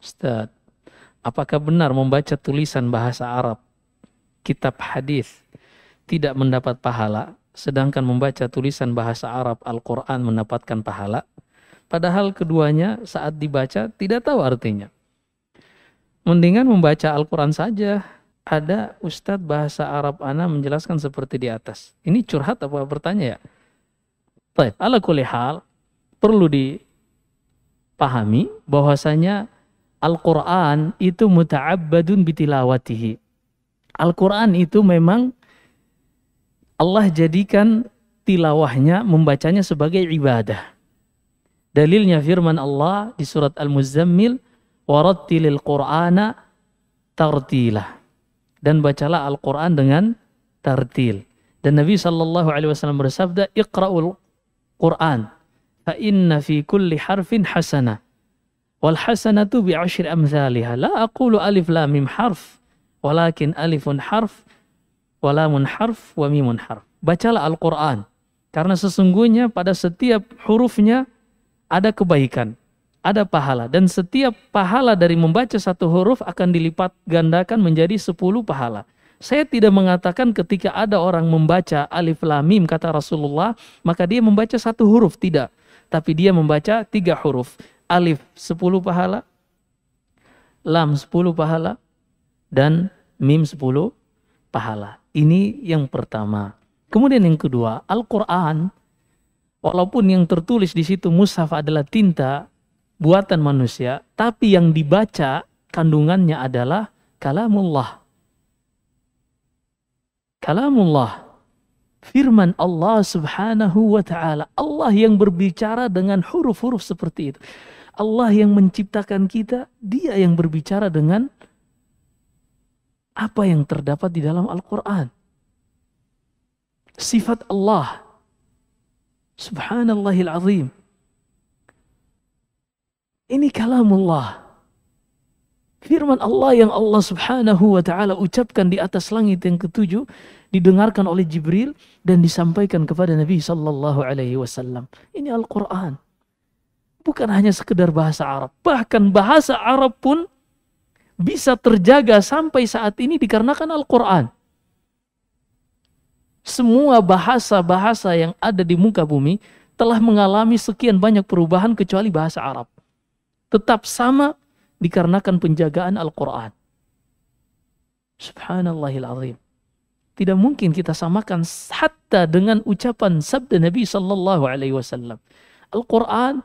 Ustaz, apakah benar membaca tulisan bahasa Arab, kitab hadis tidak mendapat pahala, sedangkan membaca tulisan bahasa Arab Al-Quran mendapatkan pahala? Padahal keduanya saat dibaca tidak tahu artinya. Mendingan membaca Al-Quran saja. Ada Ustadz bahasa Arab ana menjelaskan seperti di atas. Ini curhat apa bertanya ya? Baik, ala kulli hal perlu dipahami bahwasanya Al-Quran itu muta'abbadun bitilawatihi. Al-Quran itu memang Allah jadikan tilawahnya, membacanya sebagai ibadah. Dalilnya firman Allah di surat Al-Muzammil, warattilil Qur'ana tartila. Dan bacalah Al-Quran dengan tartil. Dan Nabi SAW bersabda, iqra'ul Quran, fa inna fi kulli harfin hasanah. Wal hasanatu bi asyri amthaliha. La aqulu alif lam mim harf, walakin alifun harf, walamun harf, wa mimun harf. Bacalah Al-Quran. Karena sesungguhnya pada setiap hurufnya ada kebaikan, ada pahala. Dan setiap pahala dari membaca satu huruf akan dilipat gandakan menjadi 10 pahala. Saya tidak mengatakan ketika ada orang membaca alif lam mim kata Rasulullah, maka dia membaca satu huruf. Tidak. Tapi dia membaca 3 huruf. Alif 10 pahala, lam 10 pahala, dan mim 10 pahala. Ini yang pertama. Kemudian yang kedua, Al-Quran, walaupun yang tertulis di situ mushaf adalah tinta buatan manusia, tapi yang dibaca kandungannya adalah kalamullah. Kalamullah. Firman Allah subhanahu wa ta'ala. Allah yang berbicara dengan huruf-huruf seperti itu. Allah yang menciptakan kita, dia yang berbicara dengan apa yang terdapat di dalam Al-Quran. Sifat Allah. Subhanallahil azim. Ini kalamullah. Firman Allah yang Allah subhanahu wa ta'ala ucapkan di atas langit yang ketujuh, didengarkan oleh Jibril dan disampaikan kepada Nabi sallallahu alaihi wasallam. Ini Al-Quran. Bukan hanya sekedar bahasa Arab. Bahkan bahasa Arab pun bisa terjaga sampai saat ini dikarenakan Al-Quran. Semua bahasa-bahasa yang ada di muka bumi telah mengalami sekian banyak perubahan kecuali bahasa Arab. Tetap sama dikarenakan penjagaan Al-Quran. Subhanallahil azim. Tidak mungkin kita samakan hatta dengan ucapan sabda Nabi sallallahu alaihi wasallam. Al-Quran,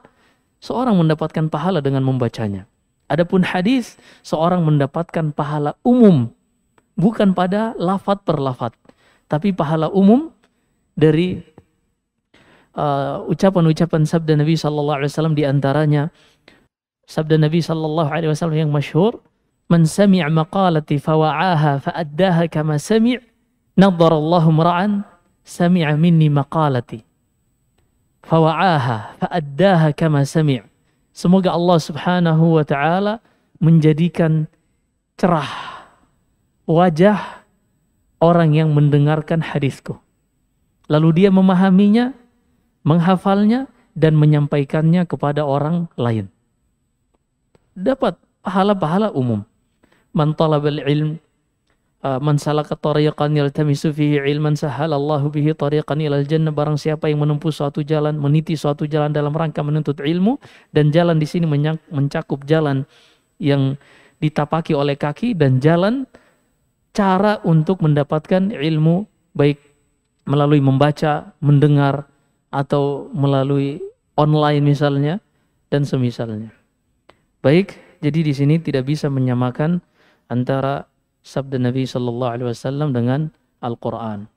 seorang mendapatkan pahala dengan membacanya. Adapun hadis, seorang mendapatkan pahala umum, bukan pada lafaz per lafaz, tapi pahala umum dari ucapan-ucapan sabda Nabi sallallahu alaihi wasallam, di antaranya sabda Nabi sallallahu alaihi wasallam yang masyhur, "Man sami'a maqalati fawa'aha fa'addaha kama sami', nadharallahu mar'an sami'a minni maqalati." Fawa'aha fa'addaha kama sami'. Semoga Allah subhanahu wa ta'ala menjadikan cerah wajah orang yang mendengarkan hadisku. Lalu dia memahaminya, menghafalnya, dan menyampaikannya kepada orang lain. Dapat pahala-pahala umum. Man talabal ilm, man salaka tariqan yaltamisu fihi ilman sahalallahu bihi tariqan ilal jannah. Barang siapa yang menempuh suatu jalan, meniti suatu jalan dalam rangka menuntut ilmu, dan jalan di sini mencakup jalan yang ditapaki oleh kaki dan jalan cara untuk mendapatkan ilmu, baik melalui membaca, mendengar, atau melalui online misalnya, dan semisalnya. Baik, jadi di sini tidak bisa menyamakan antara sabda Nabi sallallahu alaihi wasallam dengan Al-Quran.